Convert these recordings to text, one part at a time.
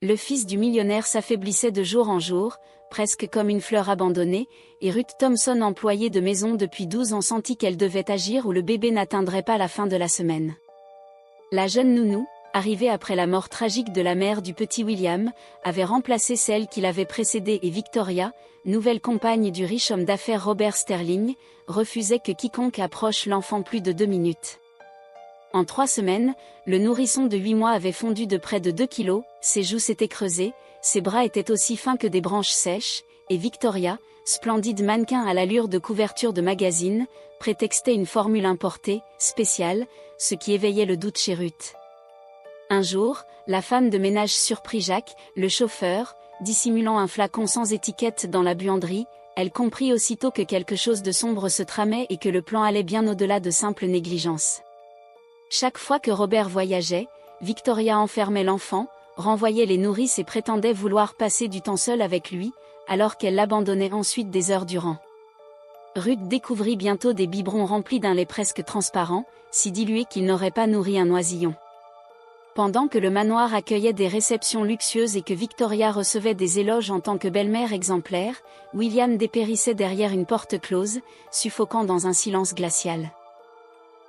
Le fils du millionnaire s'affaiblissait de jour en jour, presque comme une fleur abandonnée, et Ruth Thompson, employée de maison depuis 12 ans, sentit qu'elle devait agir ou le bébé n'atteindrait pas la fin de la semaine. La jeune nounou, arrivée après la mort tragique de la mère du petit William, avait remplacé celle qui l'avait précédée, et Victoria, nouvelle compagne du riche homme d'affaires Robert Sterling, refusait que quiconque approche l'enfant plus de 2 minutes. En 3 semaines, le nourrisson de 8 mois avait fondu de près de 2 kilos, ses joues s'étaient creusées, ses bras étaient aussi fins que des branches sèches, et Victoria, splendide mannequin à l'allure de couverture de magazine, prétextait une formule importée, spéciale, ce qui éveillait le doute chez Ruth. Un jour, la femme de ménage surprit Jacques, le chauffeur, dissimulant un flacon sans étiquette dans la buanderie. Elle comprit aussitôt que quelque chose de sombre se tramait et que le plan allait bien au-delà de simple négligence. Chaque fois que Robert voyageait, Victoria enfermait l'enfant, renvoyait les nourrices et prétendait vouloir passer du temps seul avec lui, alors qu'elle l'abandonnait ensuite des heures durant. Ruth découvrit bientôt des biberons remplis d'un lait presque transparent, si dilué qu'il n'aurait pas nourri un oisillon. Pendant que le manoir accueillait des réceptions luxueuses et que Victoria recevait des éloges en tant que belle-mère exemplaire, William dépérissait derrière une porte close, suffoquant dans un silence glacial.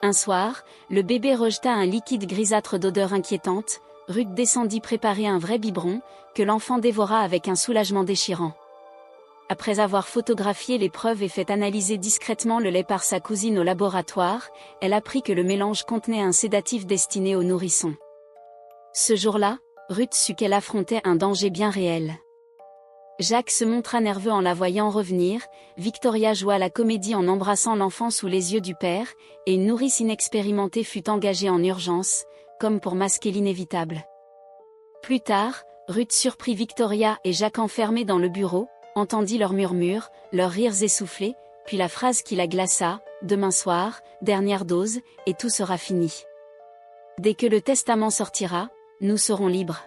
Un soir, le bébé rejeta un liquide grisâtre d'odeur inquiétante. Ruth descendit préparer un vrai biberon, que l'enfant dévora avec un soulagement déchirant. Après avoir photographié les preuves et fait analyser discrètement le lait par sa cousine au laboratoire, elle apprit que le mélange contenait un sédatif destiné aux nourrissons. Ce jour-là, Ruth sut qu'elle affrontait un danger bien réel. Jacques se montra nerveux en la voyant revenir. Victoria joua la comédie en embrassant l'enfant sous les yeux du père, et une nourrice inexpérimentée fut engagée en urgence, comme pour masquer l'inévitable. Plus tard, Ruth surprit Victoria et Jacques enfermés dans le bureau, entendit leurs murmures, leurs rires essoufflés, puis la phrase qui la glaça: « Demain soir, dernière dose, et tout sera fini. Dès que le testament sortira, nous serons libres. »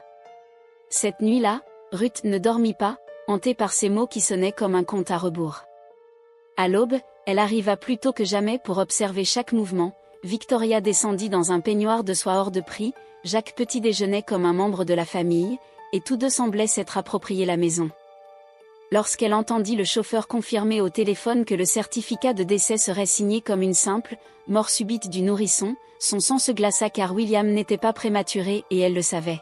Cette nuit-là, Ruth ne dormit pas, hantée par ces mots qui sonnaient comme un compte à rebours. À l'aube, elle arriva plus tôt que jamais pour observer chaque mouvement. Victoria descendit dans un peignoir de soie hors de prix, Jacques petit déjeunait comme un membre de la famille, et tous deux semblaient s'être approprié la maison. Lorsqu'elle entendit le chauffeur confirmer au téléphone que le certificat de décès serait signé comme une simple mort subite du nourrisson, son sang se glaça car William n'était pas prématuré et elle le savait.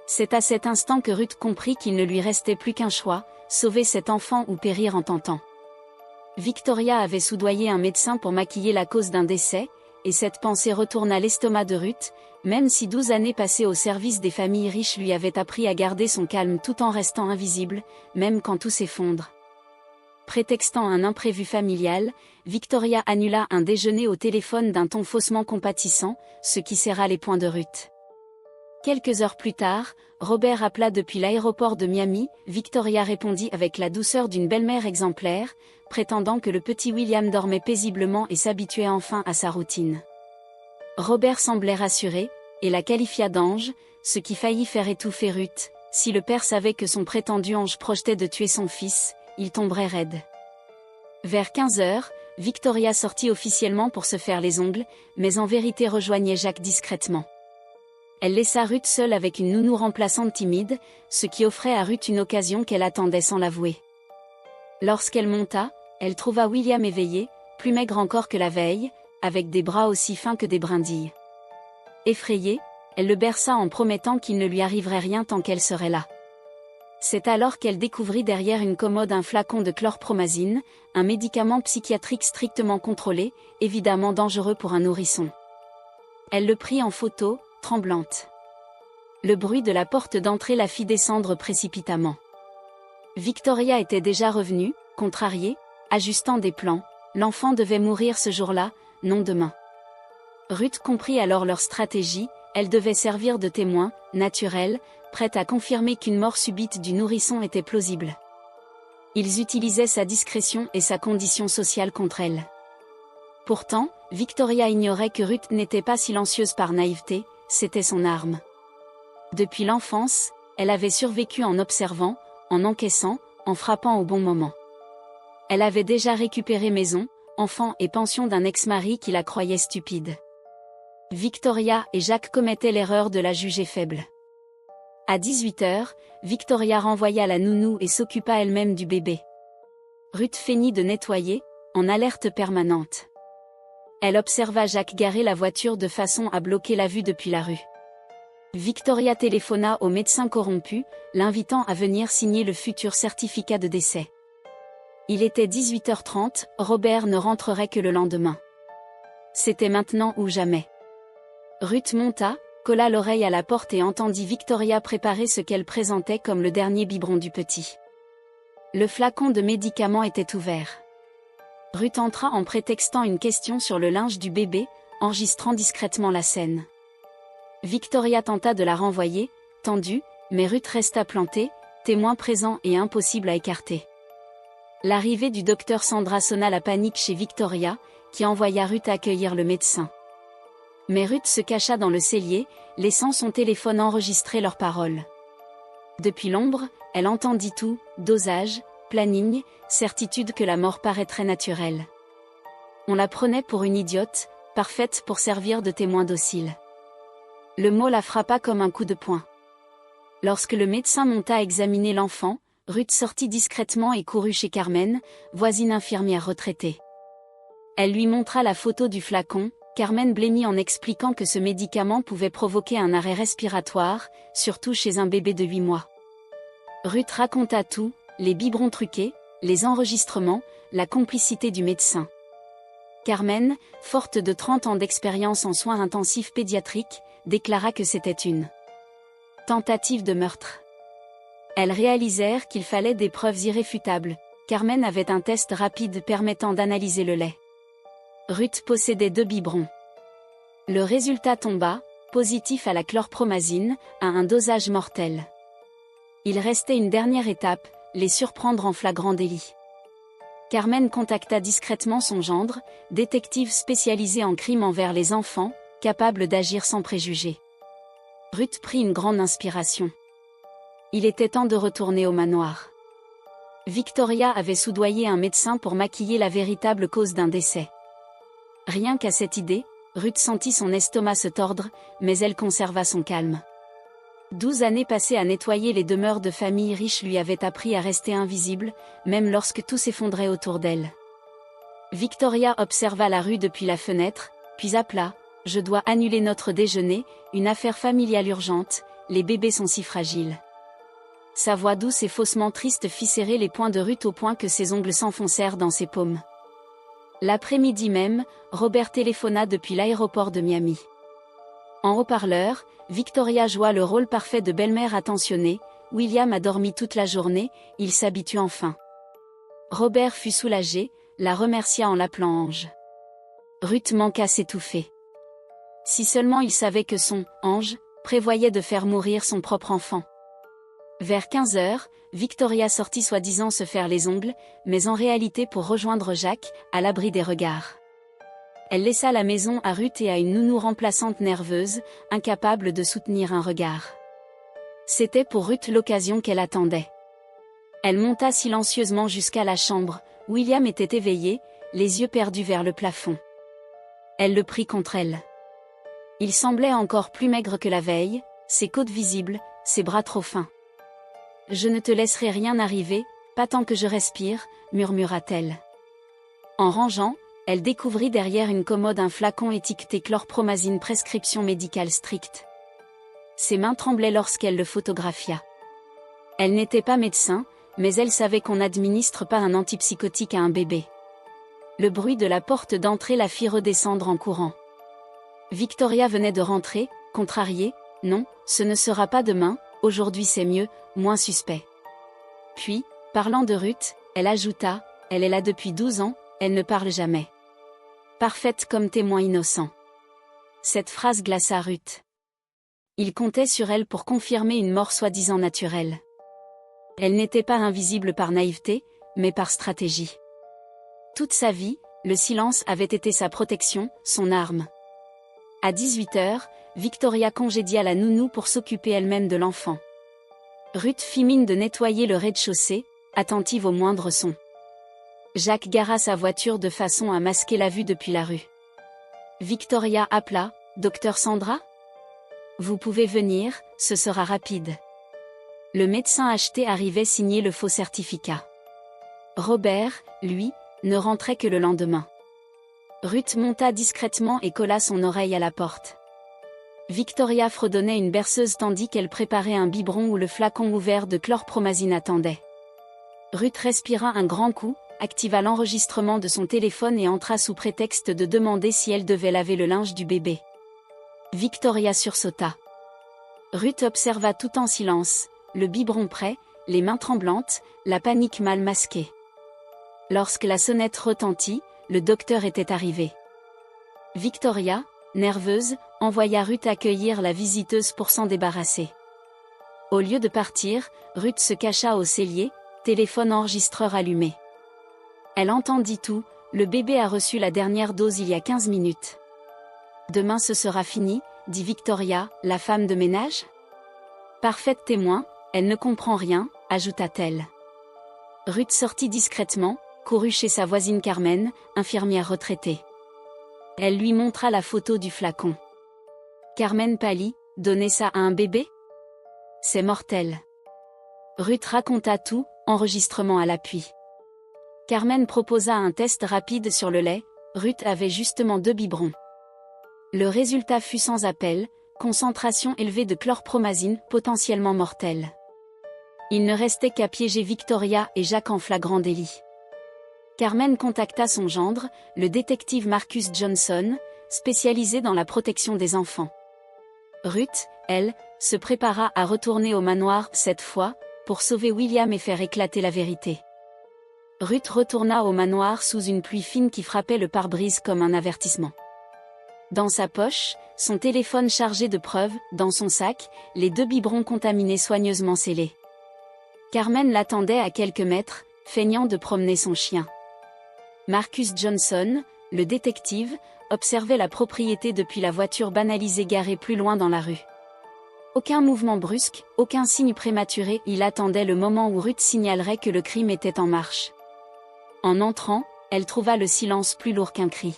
C'est à cet instant que Ruth comprit qu'il ne lui restait plus qu'un choix, sauver cet enfant ou périr en tentant. Victoria avait soudoyé un médecin pour maquiller la cause d'un décès, et cette pensée retourna l'estomac de Ruth, même si 12 années passées au service des familles riches lui avaient appris à garder son calme tout en restant invisible, même quand tout s'effondre. Prétextant un imprévu familial, Victoria annula un déjeuner au téléphone d'un ton faussement compatissant, ce qui serra les poings de Ruth. Quelques heures plus tard, Robert appela depuis l'aéroport de Miami. Victoria répondit avec la douceur d'une belle-mère exemplaire, prétendant que le petit William dormait paisiblement et s'habituait enfin à sa routine. Robert semblait rassuré, et la qualifia d'ange, ce qui faillit faire étouffer Ruth. Si le père savait que son prétendu ange projetait de tuer son fils, il tomberait raide. Vers 15 heures, Victoria sortit officiellement pour se faire les ongles, mais en vérité rejoignait Jacques discrètement. Elle laissa Ruth seule avec une nounou remplaçante timide, ce qui offrait à Ruth une occasion qu'elle attendait sans l'avouer. Lorsqu'elle monta, elle trouva William éveillé, plus maigre encore que la veille, avec des bras aussi fins que des brindilles. Effrayée, elle le berça en promettant qu'il ne lui arriverait rien tant qu'elle serait là. C'est alors qu'elle découvrit derrière une commode un flacon de chlorpromazine, un médicament psychiatrique strictement contrôlé, évidemment dangereux pour un nourrisson. Elle le prit en photo, tremblante. Le bruit de la porte d'entrée la fit descendre précipitamment. Victoria était déjà revenue, contrariée, ajustant des plans. L'enfant devait mourir ce jour-là, non demain. Ruth comprit alors leur stratégie. Elle devait servir de témoin, naturel, prête à confirmer qu'une mort subite du nourrisson était plausible. Ils utilisaient sa discrétion et sa condition sociale contre elle. Pourtant, Victoria ignorait que Ruth n'était pas silencieuse par naïveté, c'était son arme. Depuis l'enfance, elle avait survécu en observant, en encaissant, en frappant au bon moment. Elle avait déjà récupéré maison, enfant et pension d'un ex-mari qui la croyait stupide. Victoria et Jacques commettaient l'erreur de la juger faible. À 18h, Victoria renvoya la nounou et s'occupa elle-même du bébé. Ruth feignit de nettoyer, en alerte permanente. Elle observa Jacques garer la voiture de façon à bloquer la vue depuis la rue. Victoria téléphona au médecin corrompu, l'invitant à venir signer le futur certificat de décès. Il était 18h30, Robert ne rentrerait que le lendemain. C'était maintenant ou jamais. Ruth monta, colla l'oreille à la porte et entendit Victoria préparer ce qu'elle présentait comme le dernier biberon du petit. Le flacon de médicaments était ouvert. Ruth entra en prétextant une question sur le linge du bébé, enregistrant discrètement la scène. Victoria tenta de la renvoyer, tendue, mais Ruth resta plantée, témoin présent et impossible à écarter. L'arrivée du docteur Sandra sonna la panique chez Victoria, qui envoya Ruth accueillir le médecin. Mais Ruth se cacha dans le cellier, laissant son téléphone enregistrer leurs paroles. Depuis l'ombre, elle entendit tout, dosage, planning, certitude que la mort paraîtrait naturelle. On la prenait pour une idiote, parfaite pour servir de témoin docile. Le mot la frappa comme un coup de poing. Lorsque le médecin monta examiner l'enfant, Ruth sortit discrètement et courut chez Carmen, voisine infirmière retraitée. Elle lui montra la photo du flacon. Carmen blêmit en expliquant que ce médicament pouvait provoquer un arrêt respiratoire, surtout chez un bébé de 8 mois. Ruth raconta tout, les biberons truqués, les enregistrements, la complicité du médecin. Carmen, forte de 30 ans d'expérience en soins intensifs pédiatriques, déclara que c'était une tentative de meurtre. Elles réalisèrent qu'il fallait des preuves irréfutables. Carmen avait un test rapide permettant d'analyser le lait. Ruth possédait 2 biberons. Le résultat tomba, positif à la chlorpromazine, à un dosage mortel. Il restait une dernière étape, les surprendre en flagrant délit. Carmen contacta discrètement son gendre, détective spécialisé en crimes envers les enfants, capable d'agir sans préjugés. Ruth prit une grande inspiration. Il était temps de retourner au manoir. Victoria avait soudoyé un médecin pour maquiller la véritable cause d'un décès. Rien qu'à cette idée, Ruth sentit son estomac se tordre, mais elle conserva son calme. 12 années passées à nettoyer les demeures de familles riches lui avaient appris à rester invisible, même lorsque tout s'effondrait autour d'elle. Victoria observa la rue depuis la fenêtre, puis appela « Je dois annuler notre déjeuner, une affaire familiale urgente, les bébés sont si fragiles. » Sa voix douce et faussement triste fit serrer les poings de Ruth au point que ses ongles s'enfoncèrent dans ses paumes. L'après-midi même, Robert téléphona depuis l'aéroport de Miami. En haut-parleur, Victoria joua le rôle parfait de belle-mère attentionnée. William a dormi toute la journée, il s'habitue enfin. Robert fut soulagé, la remercia en l'appelant Ange. Ruth manqua s'étouffer. Si seulement il savait que son « Ange » prévoyait de faire mourir son propre enfant. Vers 15h, Victoria sortit soi-disant se faire les ongles, mais en réalité pour rejoindre Jacques, à l'abri des regards. Elle laissa la maison à Ruth et à une nounou remplaçante nerveuse, incapable de soutenir un regard. C'était pour Ruth l'occasion qu'elle attendait. Elle monta silencieusement jusqu'à la chambre. William était éveillé, les yeux perdus vers le plafond. Elle le prit contre elle. Il semblait encore plus maigre que la veille, ses côtes visibles, ses bras trop fins. « Je ne te laisserai rien arriver, pas tant que je respire », murmura-t-elle. En rangeant, elle découvrit derrière une commode un flacon étiqueté chlorpromazine prescription médicale stricte. Ses mains tremblaient lorsqu'elle le photographia. Elle n'était pas médecin, mais elle savait qu'on n'administre pas un antipsychotique à un bébé. Le bruit de la porte d'entrée la fit redescendre en courant. Victoria venait de rentrer, contrariée. « Non, ce ne sera pas demain, aujourd'hui c'est mieux, moins suspect. » Puis, parlant de Ruth, elle ajouta « Elle est là depuis 12 ans, elle ne parle jamais. » Parfaite comme témoin innocent. Cette phrase glaça Ruth. Il comptait sur elle pour confirmer une mort soi-disant naturelle. Elle n'était pas invisible par naïveté, mais par stratégie. Toute sa vie, le silence avait été sa protection, son arme. À 18h, Victoria congédia la nounou pour s'occuper elle-même de l'enfant. Ruth fit mine de nettoyer le rez-de-chaussée, attentive au moindre son. Jacques gara sa voiture de façon à masquer la vue depuis la rue. Victoria appela « Docteur Sandra ? Vous pouvez venir, ce sera rapide. » Le médecin acheté arrivait signer le faux certificat. Robert, lui, ne rentrait que le lendemain. Ruth monta discrètement et colla son oreille à la porte. Victoria fredonnait une berceuse tandis qu'elle préparait un biberon où le flacon ouvert de chlorpromazine attendait. Ruth respira un grand coup, activa l'enregistrement de son téléphone et entra sous prétexte de demander si elle devait laver le linge du bébé. Victoria sursauta. Ruth observa tout en silence, le biberon prêt, les mains tremblantes, la panique mal masquée. Lorsque la sonnette retentit, le docteur était arrivé. Victoria, nerveuse, envoya Ruth accueillir la visiteuse pour s'en débarrasser. Au lieu de partir, Ruth se cacha au cellier, téléphone enregistreur allumé. Elle entendit tout, le bébé a reçu la dernière dose il y a 15 minutes. Demain ce sera fini, dit Victoria, la femme de ménage. Parfaite témoin, elle ne comprend rien, ajouta-t-elle. Ruth sortit discrètement, courut chez sa voisine Carmen, infirmière retraitée. Elle lui montra la photo du flacon. Carmen pâlit, donner ça à un bébé? C'est mortel. Ruth raconta tout, enregistrement à l'appui. Carmen proposa un test rapide sur le lait, Ruth avait justement 2 biberons. Le résultat fut sans appel, concentration élevée de chlorpromazine, potentiellement mortelle. Il ne restait qu'à piéger Victoria et Jacques en flagrant délit. Carmen contacta son gendre, le détective Marcus Johnson, spécialisé dans la protection des enfants. Ruth, elle, se prépara à retourner au manoir cette fois, pour sauver William et faire éclater la vérité. Ruth retourna au manoir sous une pluie fine qui frappait le pare-brise comme un avertissement. Dans sa poche, son téléphone chargé de preuves, dans son sac, les 2 biberons contaminés soigneusement scellés. Carmen l'attendait à quelques mètres, feignant de promener son chien. Marcus Johnson, le détective, observait la propriété depuis la voiture banalisée garée plus loin dans la rue. Aucun mouvement brusque, aucun signe prématuré, il attendait le moment où Ruth signalerait que le crime était en marche. En entrant, elle trouva le silence plus lourd qu'un cri.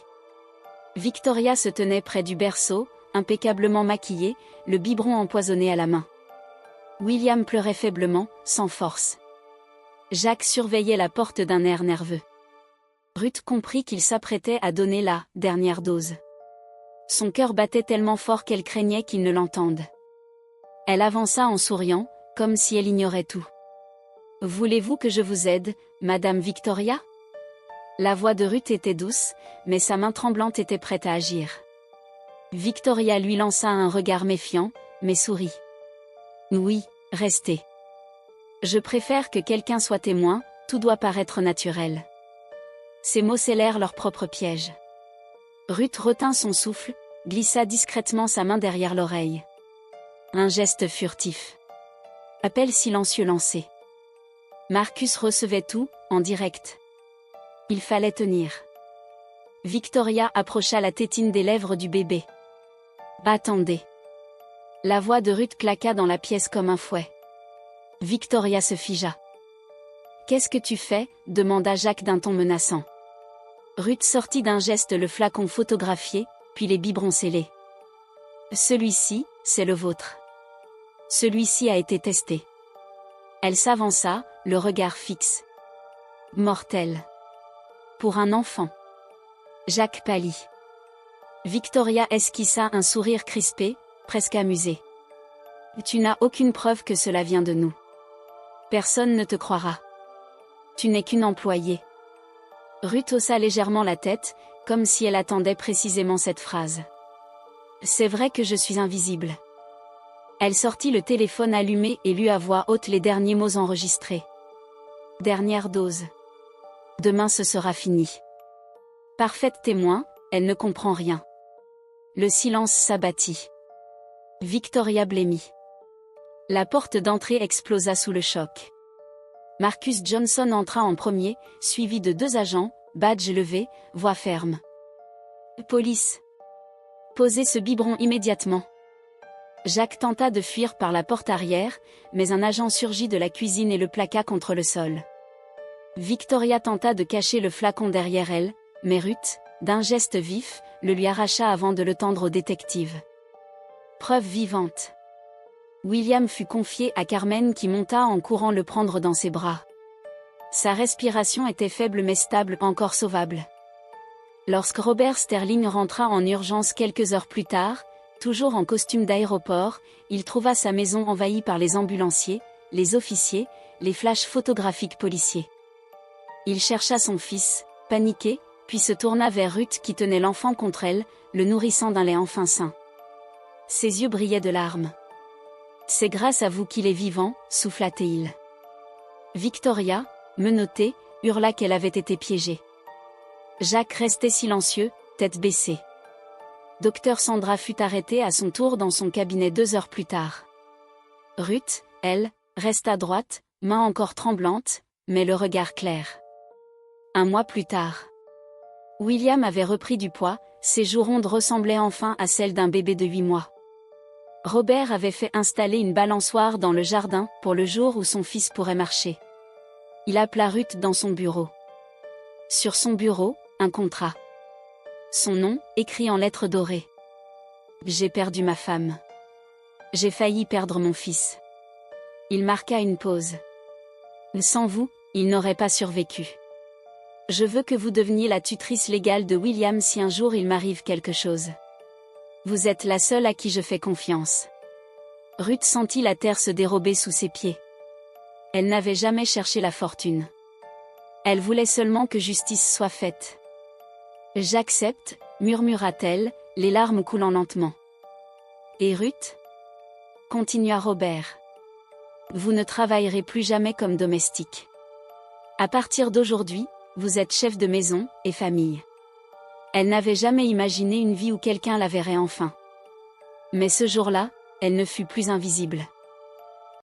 Victoria se tenait près du berceau, impeccablement maquillée, le biberon empoisonné à la main. William pleurait faiblement, sans force. Jacques surveillait la porte d'un air nerveux. Ruth comprit qu'il s'apprêtait à donner la dernière dose. Son cœur battait tellement fort qu'elle craignait qu'il ne l'entende. Elle avança en souriant, comme si elle ignorait tout. « Voulez-vous que je vous aide, Madame Victoria ?» La voix de Ruth était douce, mais sa main tremblante était prête à agir. Victoria lui lança un regard méfiant, mais sourit. « Oui, restez. Je préfère que quelqu'un soit témoin, tout doit paraître naturel. » Ces mots scellèrent leur propre piège. Ruth retint son souffle, glissa discrètement sa main derrière l'oreille. Un geste furtif. Appel silencieux lancé. Marcus recevait tout, en direct. Il fallait tenir. Victoria approcha la tétine des lèvres du bébé. « Attendez. » La voix de Ruth claqua dans la pièce comme un fouet. Victoria se figea. « Qu'est-ce que tu fais ?» demanda Jacques d'un ton menaçant. Ruth sortit d'un geste le flacon photographié, puis les biberons scellés. « Celui-ci, c'est le vôtre. Celui-ci a été testé. » Elle s'avança, le regard fixe. « Mortel. Pour un enfant. » Jacques pâlit. Victoria esquissa un sourire crispé, presque amusé. « Tu n'as aucune preuve que cela vient de nous. Personne ne te croira. Tu n'es qu'une employée. » Ruth haussa légèrement la tête, comme si elle attendait précisément cette phrase. « C'est vrai que je suis invisible. » Elle sortit le téléphone allumé et lut à voix haute les derniers mots enregistrés. « Dernière dose. Demain ce sera fini. » Parfaite témoin, elle ne comprend rien. Le silence s'abattit. Victoria blêmit. La porte d'entrée explosa sous le choc. Marcus Johnson entra en premier, suivi de 2 agents, badge levé, voix ferme. « Police. Posez ce biberon immédiatement. » Jacques tenta de fuir par la porte arrière, mais un agent surgit de la cuisine et le plaqua contre le sol. Victoria tenta de cacher le flacon derrière elle, mais Ruth, d'un geste vif, le lui arracha avant de le tendre au détective. Preuve vivante. William fut confié à Carmen qui monta en courant le prendre dans ses bras. Sa respiration était faible mais stable, encore sauvable. Lorsque Robert Sterling rentra en urgence quelques heures plus tard, toujours en costume d'aéroport, il trouva sa maison envahie par les ambulanciers, les officiers, les flashs photographiques policiers. Il chercha son fils, paniqué, puis se tourna vers Ruth qui tenait l'enfant contre elle, le nourrissant d'un lait enfin sain. Ses yeux brillaient de larmes. « C'est grâce à vous qu'il est vivant », souffla-t-il. Victoria, menottée, hurla qu'elle avait été piégée. Jacques restait silencieux, tête baissée. Docteur Sandra fut arrêtée à son tour dans son cabinet 2 heures plus tard. Ruth, elle, resta droite, main encore tremblante, mais le regard clair. 1 mois plus tard. William avait repris du poids, ses joues rondes ressemblaient enfin à celles d'un bébé de 8 mois. Robert avait fait installer une balançoire dans le jardin pour le jour où son fils pourrait marcher. Il appela Ruth dans son bureau. Sur son bureau, un contrat. Son nom, écrit en lettres dorées. J'ai perdu ma femme. J'ai failli perdre mon fils. Il marqua une pause. Sans vous, il n'aurait pas survécu. Je veux que vous deveniez la tutrice légale de William si un jour il m'arrive quelque chose. Vous êtes la seule à qui je fais confiance. Ruth sentit la terre se dérober sous ses pieds. Elle n'avait jamais cherché la fortune. Elle voulait seulement que justice soit faite. J'accepte, murmura-t-elle, les larmes coulant lentement. Et Ruth ? Continua Robert. Vous ne travaillerez plus jamais comme domestique. À partir d'aujourd'hui, vous êtes chef de maison et famille. Elle n'avait jamais imaginé une vie où quelqu'un la verrait enfin. Mais ce jour-là, elle ne fut plus invisible.